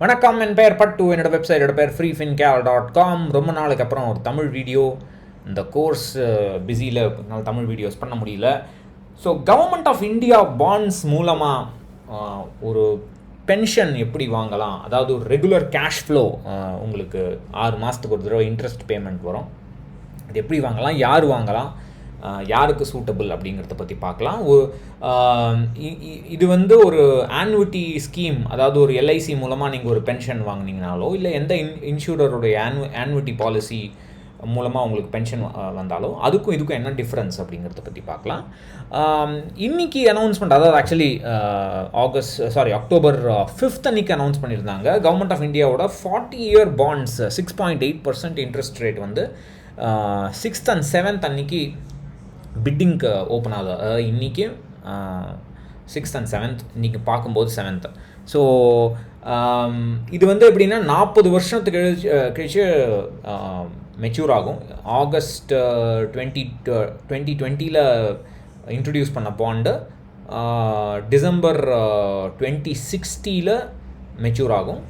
வணக்கம், என் பெயர் பட்டு. என்னோட வெப்சைட்டோட பேர் freefincal.com. ரொம்ப நாளுக்கு அப்புறம் ஒரு தமிழ் வீடியோ. இந்த கோர்ஸ் பிஸியில் என்னால் தமிழ் வீடியோஸ் பண்ண முடியல. So government of India bonds மூலமாக ஒரு பென்ஷன் எப்படி வாங்கலாம், அதாவது ஒரு ரெகுலர் கேஷ் ஃப்ளோ, உங்களுக்கு 6 மாதத்துக்கு ஒரு தடவை இன்ட்ரெஸ்ட் பேமெண்ட் வரும். இது எப்படி வாங்கலாம், யார் வாங்கலாம், யாருக்கு சூட்டபிள் அப்படிங்கிறத பற்றி பார்க்கலாம். இது வந்து ஒரு ஆன்னுவிட்டி ஸ்கீம், அதாவது ஒரு எல்ஐசி மூலமாக நீங்கள் ஒரு பென்ஷன் வாங்கினீங்கனாலோ, இல்லை எந்த இன்சூரருடைய ஆன்னுவிட்டி பாலிசி மூலமாக உங்களுக்கு பென்ஷன் வந்தாலோ அதுக்கும் இதுக்கும் என்ன டிஃப்ரென்ஸ் அப்படிங்கிறத பற்றி பார்க்கலாம். இன்றைக்கி அனௌன்ஸ்மெண்ட், அதாவது ஆக்சுவலி அக்டோபர் 5 அன்றைக்கி அனௌன்ஸ் பண்ணியிருந்தாங்க. கவர்மெண்ட் ஆஃப் இந்தியாவோட 40-year பாண்ட்ஸ் 6.8% இன்ட்ரெஸ்ட் ரேட் வந்து 6th and 7th அன்றைக்கி பிட்டிங்க்கு ஓப்பன் ஆகுது. அதாவது இன்றைக்கி 6th and 7th, இன்றைக்கி பார்க்கும்போது 7th. ஸோ இது வந்து எப்படின்னா 40 வருஷத்துக்கு கழிச்சு மெச்சூர் ஆகும். ஆகஸ்ட் 2020 இன்ட்ரடியூஸ் பண்ண பாண்டு டிசம்பர் 2060 மெச்சூர் ஆகும்.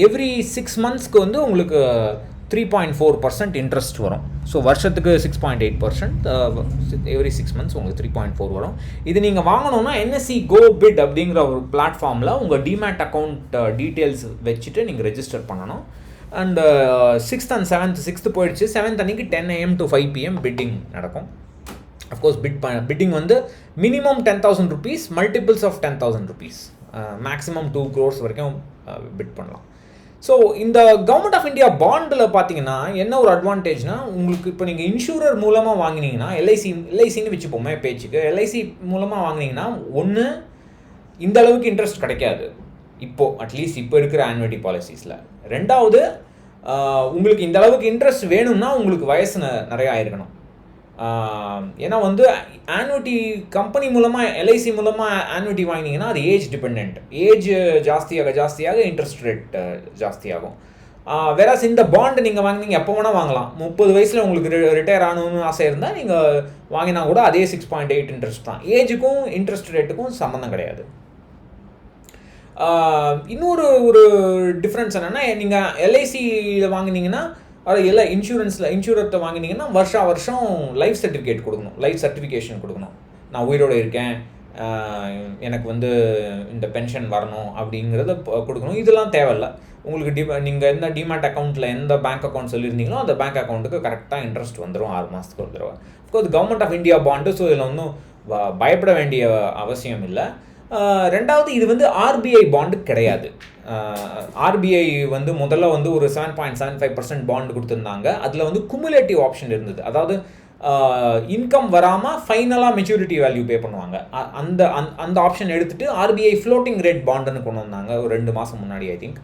எவ்ரி 6 monthsக்கு வந்து உங்களுக்கு 3.4% இன்ட்ரெஸ்ட் வரும். ஸோ வருஷத்துக்கு 6.8%, எவ்ரி 6 months உங்களுக்கு 3.4 வரும். இது நீங்கள் வாங்கணுன்னா NSE Go Bid அப்படிங்கிற ஒரு பிளாட்ஃபார்மில் உங்கள் டிமேட் அக்கௌண்ட் டீட்டெயில்ஸ் வச்சுட்டு நீங்கள் ரெஜிஸ்டர் பண்ணணும். And 6th and 7th, 6th போயிடுச்சு, 7th அன்றைக்கி 10 AM to 5 PM பிட்டிங் நடக்கும். அஃப்கோர்ஸ் பிட்டிங் வந்து minimum 10,000 rupees, multiples of 10,000 rupees, maximum 2 crores வரைக்கும் பிட் பண்ணலாம். ஸோ இந்த கவர்மெண்ட் ஆஃப் இந்தியா பாண்டில் பார்த்தீங்கன்னா என்ன ஒரு அட்வான்டேஜ்னா, உங்களுக்கு இப்போ நீங்கள் இன்சூரர் மூலமாக வாங்கினீங்கன்னா, எல்ஐசின்னு வச்சுப்போமே பேச்சுக்கு, எல்ஐசி மூலமாக வாங்கினீங்கன்னா ஒன்று இந்த அளவுக்கு இன்ட்ரெஸ்ட் கிடைக்காது இப்போது, அட்லீஸ்ட் இப்போ இருக்கிற ஆன்னுவிட்டி பாலிசிஸில். ரெண்டாவது, உங்களுக்கு இந்த அளவுக்கு இன்ட்ரெஸ்ட் வேணும்னா உங்களுக்கு வயசு நிறையா ஆயிருக்கணும். ஏன்னா வந்து ஆன்னுவிட்டி கம்பெனி மூலமாக, எல்ஐசி மூலமாக ஆன்னுவிட்டி வாங்கினீங்கன்னா அது ஏஜ் டிபெண்ட். ஏஜ் ஜாஸ்தியாக இன்ட்ரெஸ்ட் ரேட் ஜாஸ்தியாகும். வேறாஸ் இந்த பாண்டு நீங்கள் வாங்கினீங்க எப்போ வேணால் வாங்கலாம். 30 வயசில் உங்களுக்கு ரிட்டையர் ஆகணும்னு ஆசை இருந்தால் நீங்கள் வாங்கினா கூட அதே 6.8 இன்ட்ரெஸ்ட் தான். ஏஜுக்கும் இன்ட்ரெஸ்ட் ரேட்டுக்கும் சம்மந்தம் கிடையாது. இன்னொரு டிஃப்ரென்ஸ் என்னென்னா, நீங்கள் எல்ஐசியில் வாங்கினீங்கன்னா, அது இன்சூரத்தை வாங்கினீங்கன்னா வருஷம் லைஃப் சர்டிஃபிகேட் கொடுக்கணும், லைஃப் சர்டிஃபிகேஷன் கொடுக்கணும். நான் உயிரோடு இருக்கேன், எனக்கு வந்து இந்த பென்ஷன் வரணும் அப்படிங்கிறத கொடுக்கணும். இதெல்லாம் தேவையில்லை உங்களுக்கு. நீங்கள் எந்த டிமேட் அக்கௌண்ட்டில் எந்த பேங்க் அக்கௌண்ட் சொல்லியிருந்தீங்களோ அந்த பேங்க் அக்கௌண்ட்டுக்கு கரெக்டாக இன்ட்ரெஸ்ட் வந்துடும் 6 மாதத்துக்கு ஒரு தடவை. Of course government of India bond, so இதில் ஒன்றும் பயப்பட வேண்டிய அவசியம் இல்லை. ரெண்டாவது, இது வந்து ஆர்பிஐ பாண்டு கிடையாது. ஆர்பிஐ வந்து முதல்ல வந்து ஒரு 7.75% பாண்டு கொடுத்துருந்தாங்க. அதில் வந்து குமுலேட்டிவ் ஆப்ஷன் இருந்தது. அதாவது இன்கம் வராமல் ஃபைனலாக மெச்சூரிட்டி வேல்யூ பே பண்ணுவாங்க. அந்த ஆப்ஷன் எடுத்துகிட்டு ஆர்பிஐ ஃப்ளோட்டிங் ரேட் பாண்டுன்னு கொண்டு வந்தாங்க ஒரு 2 மாதம் முன்னாடி, ஐ திங்க்.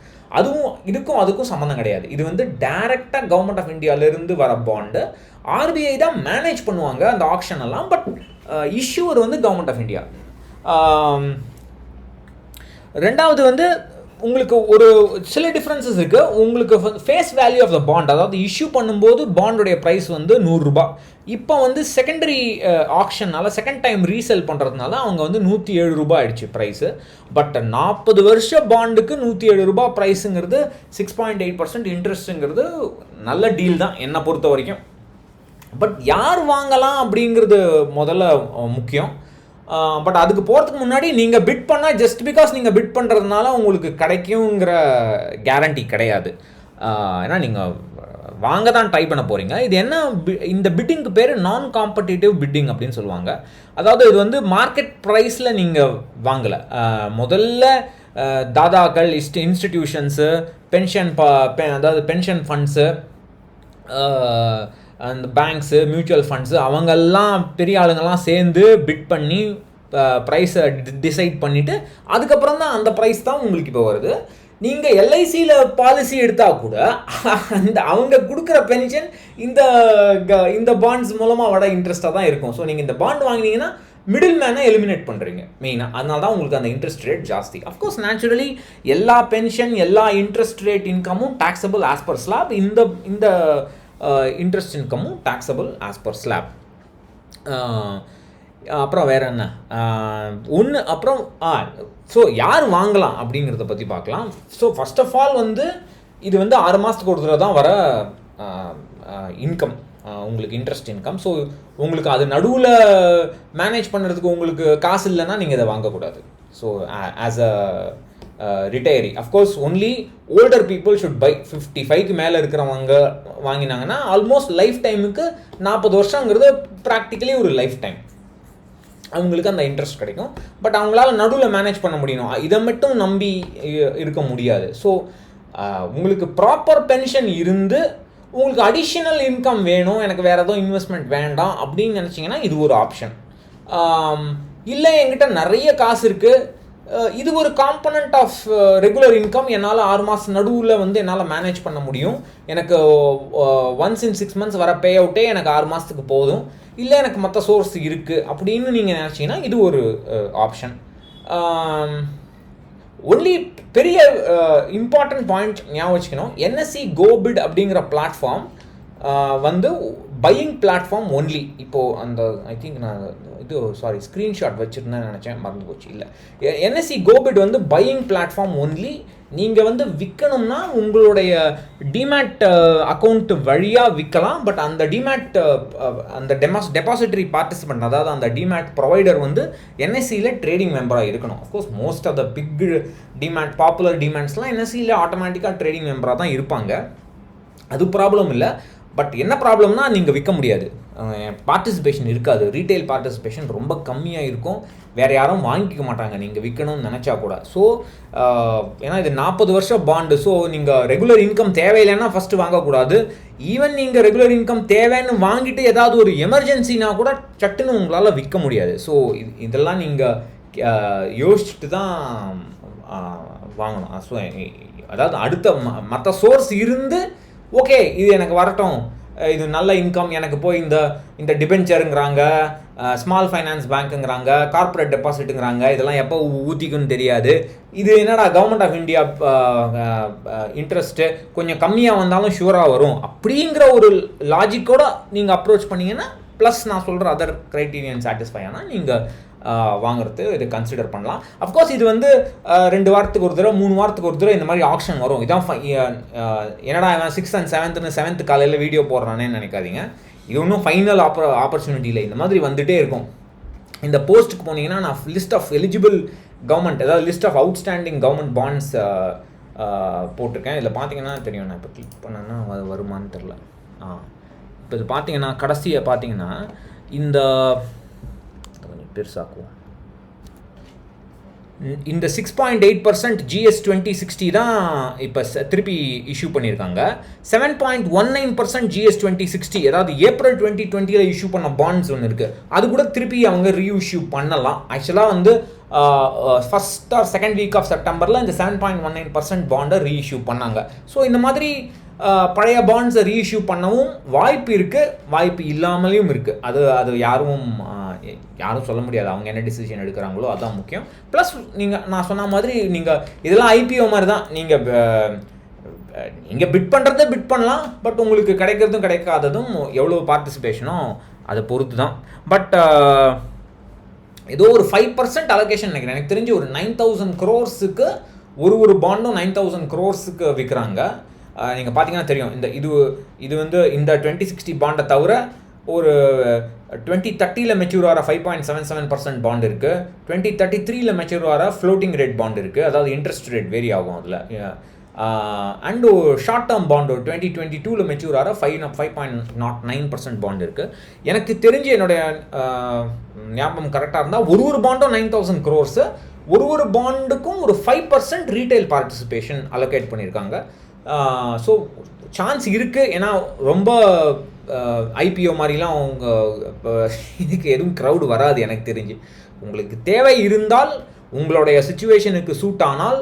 அதுக்கும் சம்மந்தம் கிடையாது. இது வந்து டைரெக்டாக கவர்மெண்ட் ஆஃப் இந்தியாவிலேருந்து வர பாண்டு. ஆர்பிஐ தான் மேனேஜ் பண்ணுவாங்க அந்த ஆப்ஷன் எல்லாம், பட் இஷ்யூவர் வந்து கவர்மெண்ட் ஆஃப் இந்தியா. ரெண்டாவது வந்து உங்களுக்கு ஒரு சில டிஃப்ரென்சஸ் இருக்குது. உங்களுக்கு face value of the bond, அதாவது இஷ்யூ பண்ணும்போது பாண்டுடைய ப்ரைஸ் வந்து 100 ரூபாய். இப்போ வந்து செகண்டரி ஆக்ஷனால் செகண்ட் டைம் ரீசேல் பண்ணுறதுனால அவங்க வந்து 107 ரூபாய் ஆயிடுச்சு ப்ரைஸு. பட் 40 வருஷ பாண்டுக்கு 107 ரூபாய் ப்ரைஸுங்கிறது 6.8% இன்ட்ரெஸ்ட்டுங்கிறது நல்ல டீல் தான் என்னை பொறுத்த வரைக்கும். பட் யார் வாங்கலாம் அப்படிங்கிறது முதல்ல முக்கியம். பட் அதுக்கு போகிறதுக்கு முன்னாடி நீங்கள் பிட் பண்ணால், ஜஸ்ட் பிகாஸ் நீங்கள் பிட் பண்ணுறதுனால உங்களுக்கு கிடைக்குங்கிற கேரண்டி கிடையாது. ஏன்னா நீங்கள் வாங்க தான் ட்ரை பண்ண போகிறீங்க. இது என்ன, இந்த பிட்டிங்க்கு பேர் நான் காம்படிட்டிவ் பிட்டிங் அப்படின்னு சொல்லுவாங்க. அதாவது இது வந்து மார்க்கெட் ப்ரைஸில் நீங்கள் வாங்கலை. முதல்ல தாதாக்கள், இன்ஸ்டிடியூஷன்ஸு, அதாவது பென்ஷன் ஃபண்ட்ஸு, அந்த பேங்க்ஸு, மியூச்சுவல் ஃபண்ட்ஸு, அவங்கெல்லாம் பெரிய ஆளுங்கள்லாம் சேர்ந்து பிட் பண்ணி ப்ரைஸை டிசைட் பண்ணிவிட்டு அதுக்கப்புறம் தான் அந்த ப்ரைஸ் தான் உங்களுக்கு இப்போ வருது. நீங்கள் எல்ஐசியில் பாலிசி எடுத்தால் கூட அவங்க கொடுக்குற பென்ஷன் இந்த பாண்ட்ஸ் மூலமாக வர இன்ட்ரெஸ்ட்டாக தான் இருக்கும். ஸோ நீங்கள் இந்த பாண்ட் வாங்கினீங்கன்னா மிடில் மேனை எலிமினேட் பண்ணுறீங்க மெயினாக. அதனால தான் உங்களுக்கு அந்த இன்ட்ரெஸ்ட் ரேட் ஜாஸ்தி. அஃப்கோர்ஸ் நேச்சுரலி எல்லா பென்ஷன், எல்லா இன்ட்ரெஸ்ட் ரேட் இன்கமும் டாக்ஸபிள் ஆஸ் பர் ஸ்லாப். இந்த இன்ட்ரெஸ்ட் இன்கமும் டாக்ஸபிள் ஆஸ் பர் ஸ்லாப். அப்புறம் வேறு என்ன, அப்புறம் ஸோ யார் வாங்கலாம் அப்படிங்கிறத பற்றி பார்க்கலாம். ஸோ ஃபர்ஸ்ட் ஆஃப் ஆல் வந்து இது வந்து 6 மாதத்துக்கு ஒரு தடவை தான் வர இன்கம், உங்களுக்கு இன்ட்ரெஸ்ட் இன்கம். ஸோ உங்களுக்கு அது நடுவில் மேனேஜ் பண்ணுறதுக்கு உங்களுக்கு காசு இல்லைன்னா நீங்கள் இதை வாங்கக்கூடாது. So as a retiree of course only older people should buy. 55க்கு மேலே இருக்கிறவங்க வாங்கினாங்கன்னா ஆல்மோஸ்ட் லைஃப் டைமுக்கு 40 வருஷங்கிறது ப்ராக்டிக்கலி ஒரு லைஃப் டைம் அவங்களுக்கு அந்த இன்ட்ரெஸ்ட் கிடைக்கும். பட் அவங்களால நடுவில் மேனேஜ் பண்ண முடியணும், இதை மட்டும் நம்பி இருக்க முடியாது. ஸோ உங்களுக்கு ப்ராப்பர் பென்ஷன் இருந்து உங்களுக்கு அடிஷ்னல் இன்கம் வேணும், எனக்கு வேறு எதுவும் இன்வெஸ்ட்மெண்ட் வேண்டாம் அப்படின்னு நினச்சிங்கன்னா இது ஒரு ஆப்ஷன். இல்லை என்கிட்ட நிறைய காசு இருக்குது, இது ஒரு காம்பனண்ட் ஆஃப் ரெகுலர் இன்கம், என்னால் 6 மாதம் நடுவில் வந்து என்னால் மேனேஜ் பண்ண முடியும், எனக்கு ஒன்ஸ் இன் 6 months வர பே அவுட்டே எனக்கு 6 மாதத்துக்கு போதும், இல்லை எனக்கு மற்ற சோர்ஸ் இருக்குது அப்படின்னு நீங்கள் நினச்சிங்கன்னா இது ஒரு ஆப்ஷன். ஒன்லி பெரிய இம்பார்ட்டன்ட் பாயிண்ட் ஞாபகம் வச்சுக்கணும், என்எஸ்சி கோபிட் அப்படிங்கிற பிளாட்ஃபார்ம் வந்து பையிங் பிளாட்ஃபார்ம் ஒன்லி. இப்போது அந்த ஐ திங்க் நான் இது ஸ்க்ரீன்ஷாட் வச்சுருந்தேன் நினச்சேன், மறந்து போச்சு. இல்லை, என்எஸ்சி கோபிட் வந்து பையிங் பிளாட்ஃபார்ம் ஒன்லி. நீங்கள் வந்து விற்கணும்னா உங்களுடைய டிமேட் அக்கௌண்ட் வழியாக விற்கலாம். பட் அந்த டிமேட் அந்த டெபாசிட்டரி பார்ட்டிசிபெண்ட், அதாவது அந்த டிமேட் ப்ரொவைடர் வந்து என்எஸ்சியில் ட்ரேடிங் மெம்பராக இருக்கணும். Of course most of the big demat popular டிமேட்ஸ்லாம் என்எஸ்சியில் ஆட்டோமேட்டிக்காக ட்ரேடிங் மெம்பராக தான் இருப்பாங்க, அது ப்ராப்ளம் இல்லை. பட் என்ன ப்ராப்ளம்னா நீங்கள் விற்க முடியாது, பார்ட்டிசிபேஷன் இருக்காது, ரீட்டைல் பார்ட்டிசிபேஷன் ரொம்ப கம்மியாக இருக்கும், வேறு யாரும் வாங்கிக்க மாட்டாங்க நீங்கள் விற்கணும்னு நினச்சா கூட. ஸோ ஏன்னா இது 40 வருஷம் பாண்டு. ஸோ நீங்கள் ரெகுலர் இன்கம் தேவையில்லைன்னா ஃபஸ்ட்டு வாங்கக்கூடாது. ஈவன் நீங்கள் ரெகுலர் இன்கம் தேவைன்னு வாங்கிட்டு ஏதாவது ஒரு எமர்ஜென்சினா கூட சட்டுன்னு உங்களால் விற்க முடியாது. ஸோ இதெல்லாம் நீங்கள் யோசிச்சுட்டு தான் வாங்கணும். ஸோ அதாவது அடுத்த மற்ற சோர்ஸ் இருந்து ஓகே இது எனக்கு வரட்டும், இது நல்ல இன்கம் எனக்கு போய் இந்த டிபென்ச்சருங்கிறாங்க, ஸ்மால் ஃபைனான்ஸ் பேங்க்குங்கிறாங்க, கார்ப்பரேட் டெபாசிட்டுங்கிறாங்க, இதெல்லாம் எப்போ ஊற்றிக்குன்னு தெரியாது, இது என்னடா கவர்மெண்ட் ஆஃப் இந்தியா இன்ட்ரெஸ்ட்டு கொஞ்சம் கம்மியாக வந்தாலும் ஷூராக வரும் அப்படிங்கிற ஒரு லாஜிக்கோடு நீங்கள் அப்ரோச் பண்ணிங்கன்னா, ப்ளஸ் நான் சொல்கிற அதர் க்ரைட்டீரியன் சாட்டிஸ்ஃபை ஆனால் நீங்கள் வாங்குறது இது கன்சிடர் பண்ணலாம். அஃப்கோர்ஸ் இது வந்து 2 வாரத்துக்கு ஒரு தடவை 3 வாரத்துக்கு ஒரு தடவை இந்த மாதிரி ஆப்ஷன் வரும். இதான் என்னடா 6th and 7th காலையில் வீடியோ போடுறானேன்னு நினைக்காதீங்க, இது ஒன்றும் ஃபைனல் ஆப்பர்ச்சுனிட்டி இல்லை, இந்த மாதிரி வந்துகிட்டே இருக்கும். இந்த போஸ்ட்டுக்கு போனீங்கன்னா நான் லிஸ்ட் ஆஃப் எலிஜிபிள் கவர்மெண்ட், அதாவது list of outstanding government bonds போட்டிருக்கேன். இதில் பார்த்தீங்கன்னா தெரியும், நான் இப்போ கிளிக் பண்ணேன்னா வருமானு தெரில. இப்போ இது பார்த்தீங்கன்னா கடைசியை பார்த்தீங்கன்னா இந்த பெருசாக்குவோம், இந்த 6.8% GS 2060 தான் இப்போ திருப்பி இஷ்யூ பண்ணியிருக்காங்க. 7.19% GS 2060, அதாவது ஏப்ரல் 2020 இஷ்யூ பண்ண பாண்ட்ஸ் ஒன்று இருக்குது, அது கூட திருப்பி அவங்க ரீஇஷ்யூ பண்ணலாம். ஆக்சுவலாக வந்து first or second week of செப்டம்பரில் இந்த 7.19% பாண்டை ரீஇஷ்யூ பண்ணாங்க. ஸோ இந்த மாதிரி பழைய பாண்ட்ஸை ரீஇஷ்யூ பண்ணவும் வாய்ப்பு இருக்குது, வாய்ப்பு இல்லாமலேயும் இருக்குது. அது யாரும் சொல்ல முடியாது, அவங்க என்ன டிசிஷன் எடுக்கிறாங்களோ அதுதான் முக்கியம். ப்ளஸ் நான் சொன்ன மாதிரி நீங்கள் இதெல்லாம் ஐபிஓ மாதிரி தான், நீங்கள் பிட் பண்ணுறதை பிட் பண்ணலாம், பட் உங்களுக்கு கிடைக்கிறதும் கிடைக்காததும் எவ்வளோ பார்ட்டிசிபேஷனோ அதை பொறுத்து தான். பட் ஏதோ ஒரு 5% அலோகேஷன் நினைக்கிறேன், எனக்கு தெரிஞ்சு ஒரு 9,000 crores ஒரு பாண்டும் 9,000 crores விற்கிறாங்க. நீங்கள் பார்த்தீங்கன்னா தெரியும், இது வந்து இந்த 2060 பாண்டை தவிர ஒரு 2030 மெச்சூர் ஆகிற 5.77% பாண்ட் இருக்குது, 2033 மெச்சூர் ஆகிற ஃப்ளோட்டிங் ரேட் பாண்ட் இருக்குது, அதாவது இன்ட்ரெஸ்ட் ரேட் வேரி ஆகும் அதில். And short term bond 2022 mature ஆகிற 5.09% பாண்ட் இருக்குது. எனக்கு தெரிஞ்சு என்னுடைய ஞாபகம் கரெக்டாக இருந்தால் ஒரு பாண்டும் 9,000 crores, ஒரு பாண்டுக்கும் ஒரு 5% ரீட்டைல் பார்ட்டிசிபேஷன் அலோகேட் பண்ணியிருக்காங்க. ஸோ சான்ஸ் இருக்குது, ஏன்னா ரொம்ப ஐபிஓ மாதிரிலாம் அவங்க இதுக்கு எதுவும் க்ரௌடு வராது எனக்கு தெரிஞ்சு. உங்களுக்கு தேவை இருந்தால், உங்களுடைய சிச்சுவேஷனுக்கு சூட் ஆனால்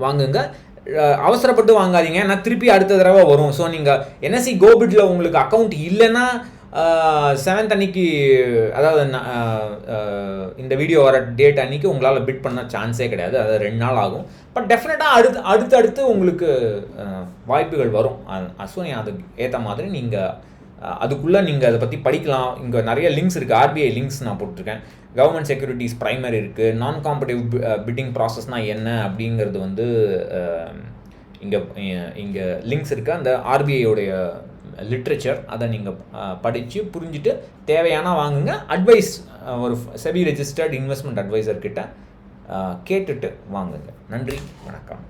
வாங்குங்க, அவசரப்பட்டு வாங்காதீங்க, ஏன்னா திருப்பி அடுத்த தடவை வரும். ஸோ நீங்கள் என்எஸ்சி கோபிட்டில் உங்களுக்கு அக்கௌண்ட் இல்லைன்னா 7th அன்னைக்கு, அதாவது இந்த வீடியோ வர டேட் அன்னைக்கு உங்களால் பிட் பண்ண சான்ஸே கிடையாது, அது 2 நாள் ஆகும். பட் டெஃபினட்டாக அடுத்தடுத்து உங்களுக்கு வாய்ப்புகள் வரும். ஸோ அதுக்கு ஏற்ற மாதிரி நீங்கள் அதுக்குள்ளே நீங்கள் அதை பற்றி படிக்கலாம். இங்கே நிறைய லிங்க்ஸ் இருக்குது, ஆர்பிஐ லிங்க்ஸ் நான் போட்டிருக்கேன். கவர்மெண்ட் செக்யூரிட்டிஸ் ப்ரைமரி இருக்குது, நான் காம்படிட்டிவ் பிட்டிங் ப்ராசஸ்னால் என்ன அப்படிங்கிறது வந்து இங்கே லிங்க்ஸ் இருக்குது. அந்த ஆர்பிஐயோடைய லிட்ரேச்சர் அதை நீங்கள் படித்து புரிஞ்சுட்டு தேவையான வாங்குங்க. அட்வைஸ் ஒரு செபி ரெஜிஸ்டர்ட் இன்வெஸ்ட்மெண்ட் அட்வைசர்கிட்ட கேட்டுட்டு வாங்குங்க. நன்றி, வணக்கம்.